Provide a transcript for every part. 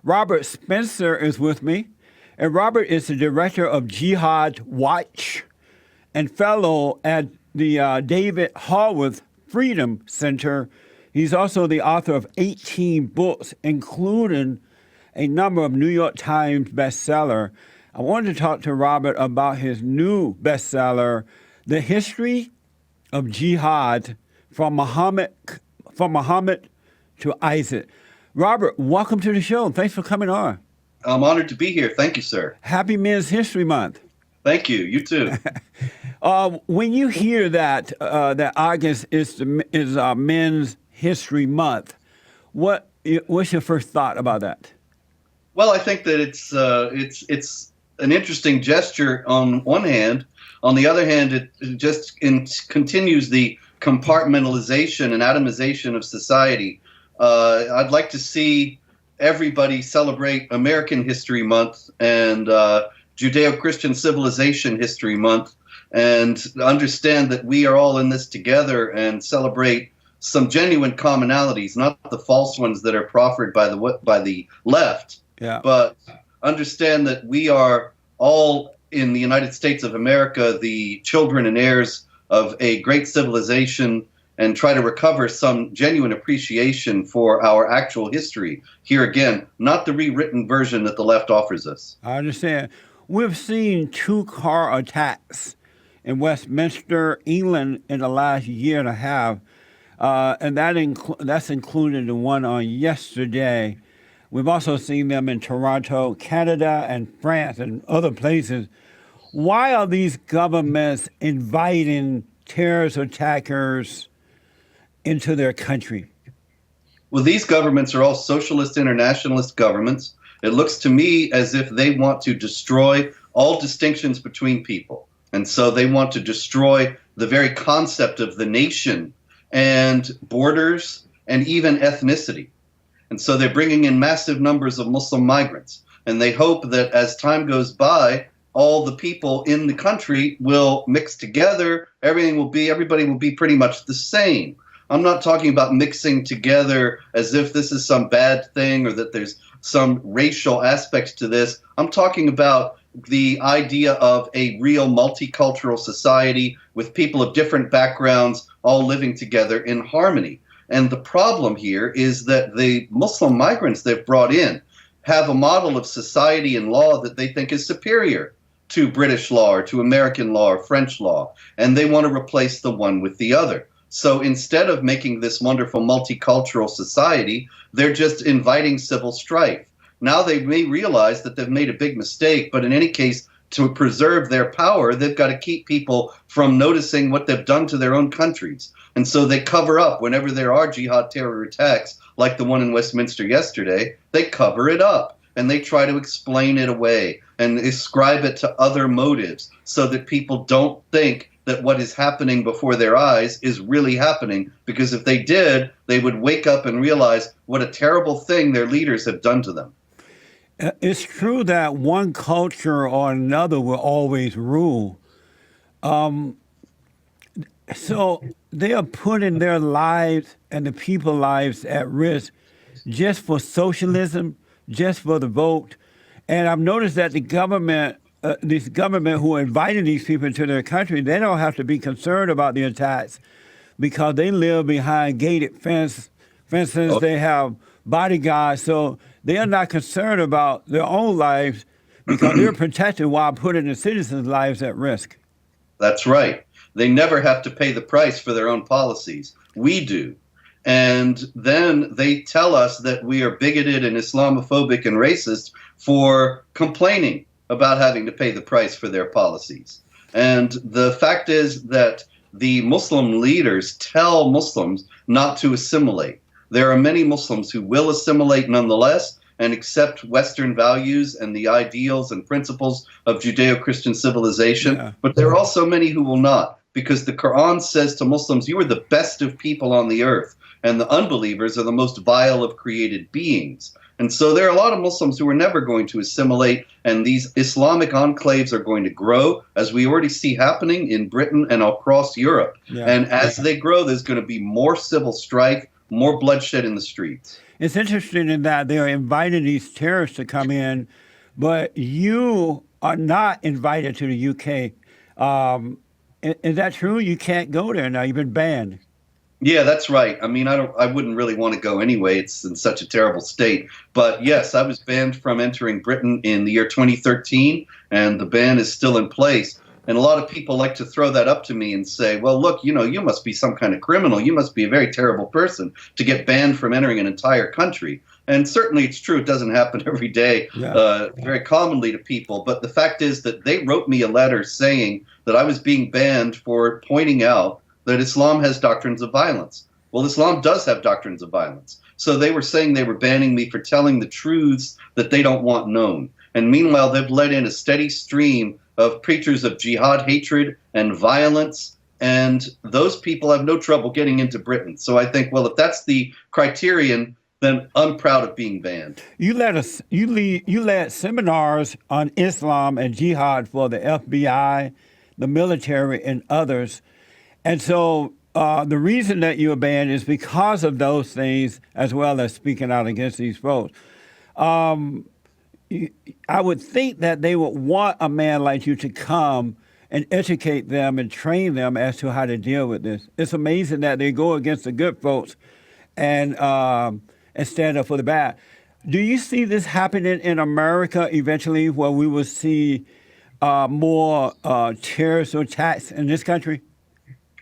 Robert Spencer is with me. And Robert is the director of Jihad Watch and fellow at the David Haworth Freedom Center. He's also the author of 18 books, including a number of New York Times bestseller. I wanted to talk to Robert about his new bestseller, The History of Jihad from Muhammad to Isaac. Robert, welcome to the show. Thanks for coming on. I'm honored to be here. Thank you, sir. Happy Men's History Month. Thank you. You too. When you hear that August is Men's History Month, what's your first thought about that? Well, I think that it's an interesting gesture on one hand. On the other hand, it just continues the compartmentalization and atomization of society. I'd like to see everybody celebrate American History Month and Judeo-Christian Civilization History Month and understand that we are all in this together and celebrate some genuine commonalities, not the false ones that are proffered by the left, but understand that we are all in the United States of America the children and heirs of a great civilization and try to recover some genuine appreciation for our actual history. Here again, not the rewritten version that the left offers us. I understand. We've seen 2 car attacks in Westminster, England in the last year and a half, and that's included the one on yesterday. We've also seen them in Toronto, Canada, and France, and other places. Why are these governments inviting terrorist attackers into their country? Well, these governments are all socialist internationalist governments. It looks to me as if they want to destroy all distinctions between people. And so they want to destroy the very concept of the nation and borders and even ethnicity. And so they're bringing in massive numbers of Muslim migrants. And they hope that as time goes by, all the people in the country will mix together. Everybody will be pretty much the same. I'm not talking about mixing together as if this is some bad thing or that there's some racial aspect to this. I'm talking about the idea of a real multicultural society with people of different backgrounds all living together in harmony. And the problem here is that the Muslim migrants they've brought in have a model of society and law that they think is superior to British law or to American law or French law, and they want to replace the one with the other. So instead of making this wonderful multicultural society, they're just inviting civil strife. Now they may realize that they've made a big mistake, but in any case, to preserve their power, they've got to keep people from noticing what they've done to their own countries. And so they cover up whenever there are jihad terror attacks, like the one in Westminster yesterday, they cover it up and they try to explain it away and ascribe it to other motives so that people don't think that what is happening before their eyes is really happening, because if they did, they would wake up and realize what a terrible thing their leaders have done to them. It's true that one culture or another will always rule. So they are putting their lives and the people's lives at risk just for socialism, just for the vote. And I've noticed that the government, this government who are inviting these people into their country, they don't have to be concerned about the attacks because they live behind gated fences. Oh. They have bodyguards, so they are not concerned about their own lives because they're protected while putting the citizens' lives at risk. That's right. They never have to pay the price for their own policies. We do. And then they tell us that we are bigoted and Islamophobic and racist for complaining about having to pay the price for their policies. And the fact is that the Muslim leaders tell Muslims not to assimilate. There are many Muslims who will assimilate nonetheless and accept Western values and the ideals and principles of Judeo-Christian civilization, but there are also many who will not, because the Quran says to Muslims, you are the best of people on the earth, and the unbelievers are the most vile of created beings. And so there are a lot of Muslims who are never going to assimilate, and these Islamic enclaves are going to grow, as we already see happening in Britain and across Europe. And as they grow, there's going to be more civil strife, more bloodshed in the streets. it's interesting in that they're inviting these terrorists to come in, but you are not invited to the UK. Is that true? You can't go there now. You've been banned. Yeah, that's right. I mean, I wouldn't really want to go anyway. It's in such a terrible state. But yes, I was banned from entering Britain in the year 2013, and the ban is still in place. And a lot of people like to throw that up to me and say, well, look, you must be some kind of criminal. You must be a very terrible person to get banned from entering an entire country. And certainly it's true. It doesn't happen every day, very commonly to people. But the fact is that they wrote me a letter saying that I was being banned for pointing out that Islam has doctrines of violence. Well, Islam does have doctrines of violence. So they were saying they were banning me for telling the truths that they don't want known. And meanwhile, they've let in a steady stream of preachers of jihad hatred and violence, and those people have no trouble getting into Britain. So I think, well, if that's the criterion, then I'm proud of being banned. You led seminars on Islam and jihad for the FBI, the military, and others. And so the reason that you were banned is because of those things, as well as speaking out against these folks. I would think that they would want a man like you to come and educate them and train them as to how to deal with this. It's amazing that they go against the good folks and stand up for the bad. Do you see this happening in America eventually, where we will see more terrorist attacks in this country?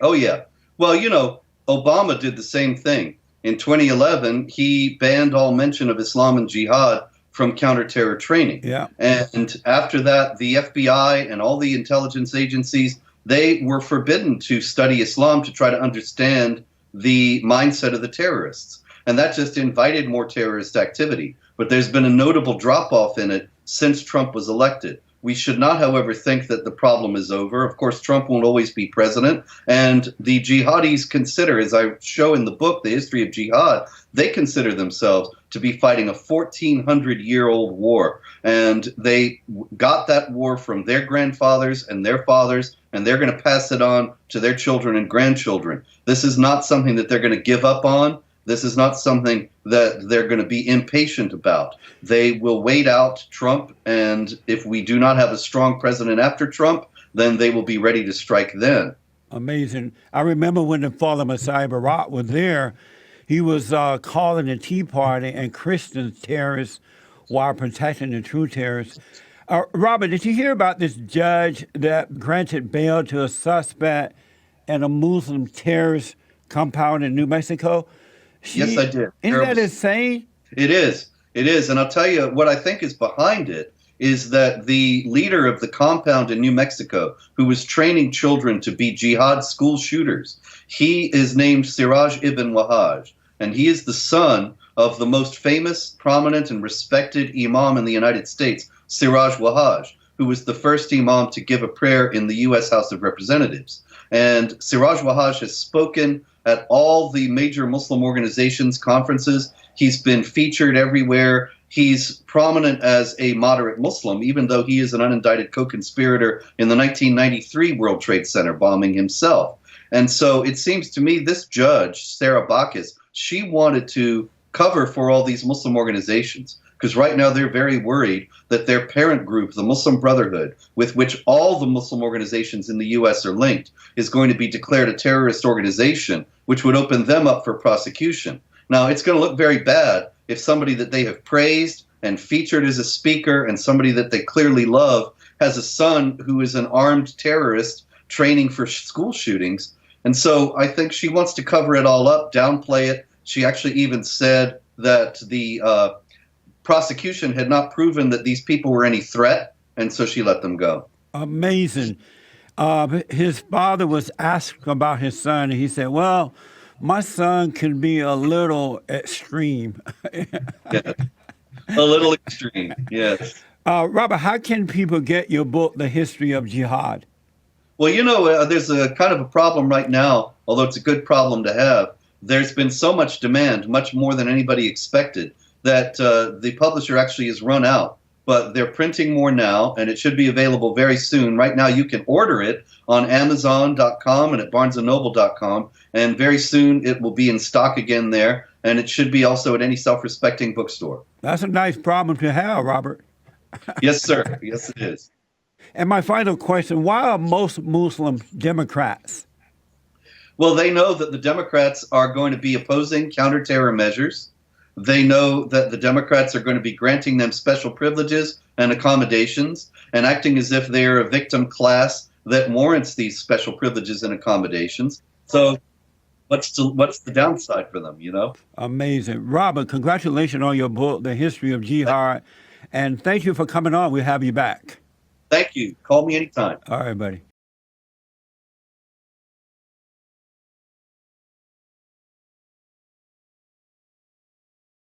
Oh, yeah. Well, Obama did the same thing. In 2011, he banned all mention of Islam and jihad from counterterror training. Yeah. And after that, the FBI and all the intelligence agencies, they were forbidden to study Islam to try to understand the mindset of the terrorists. And that just invited more terrorist activity. But there's been a notable drop-off in it since Trump was elected. We should not, however, think that the problem is over. Of course, Trump won't always be president. And the jihadis consider, as I show in the book, The History of Jihad, they consider themselves to be fighting a 1,400-year-old war. And they got that war from their grandfathers and their fathers, and they're going to pass it on to their children and grandchildren. This is not something that they're going to give up on. This is not something that they're going to be impatient about. They will wait out Trump, and if we do not have a strong president after Trump, then they will be ready to strike then. Amazing. I remember when the fallen Messiah Barack was there, he was calling the Tea Party and Christians terrorists while protecting the true terrorists. Robert, did you hear about this judge that granted bail to a suspect in a Muslim terrorist compound in New Mexico? Yes, I did. Isn't that insane? It is. It is. And I'll tell you what I think is behind it is that the leader of the compound in New Mexico, who was training children to be jihad school shooters, he is named Siraj ibn Wahhaj. And he is the son of the most famous, prominent, and respected imam in the United States, Siraj Wahhaj, who was the first imam to give a prayer in the U.S. House of Representatives. And Siraj Wahhaj has spoken at all the major Muslim organizations' conferences. He's been featured everywhere. He's prominent as a moderate Muslim, even though he is an unindicted co-conspirator in the 1993 World Trade Center bombing himself. And so it seems to me this judge, Sarah Bacchus, she wanted to cover for all these Muslim organizations, because right now they're very worried that their parent group, the Muslim Brotherhood, with which all the Muslim organizations in the U.S. are linked, is going to be declared a terrorist organization, which would open them up for prosecution. Now, it's going to look very bad if somebody that they have praised and featured as a speaker and somebody that they clearly love has a son who is an armed terrorist training for school shootings. And so I think she wants to cover it all up, downplay it. She actually even said that the prosecution had not proven that these people were any threat, and so she let them go. Amazing. His father was asked about his son, and he said, well, my son can be a little extreme. Yeah. A little extreme, yes. Robert, how can people get your book, The History of Jihad? Well, there's a kind of a problem right now, although it's a good problem to have. There's been so much demand, much more than anybody expected, that the publisher actually has run out. But they're printing more now, and it should be available very soon. Right now, you can order it on Amazon.com and at BarnesandNoble.com, and very soon it will be in stock again there. and it should be also at any self-respecting bookstore. That's a nice problem to have, Robert. Yes, sir. Yes, it is. And my final question, why are most Muslims Democrats? Well, they know that the Democrats are going to be opposing counterterror measures. They know that the Democrats are going to be granting them special privileges and accommodations and acting as if they are a victim class that warrants these special privileges and accommodations. So what's the downside for them, you know? Amazing. Robert, congratulations on your book, The History of Jihad. And thank you for coming on. We'll have you back. Thank you. Call me anytime. All right, buddy.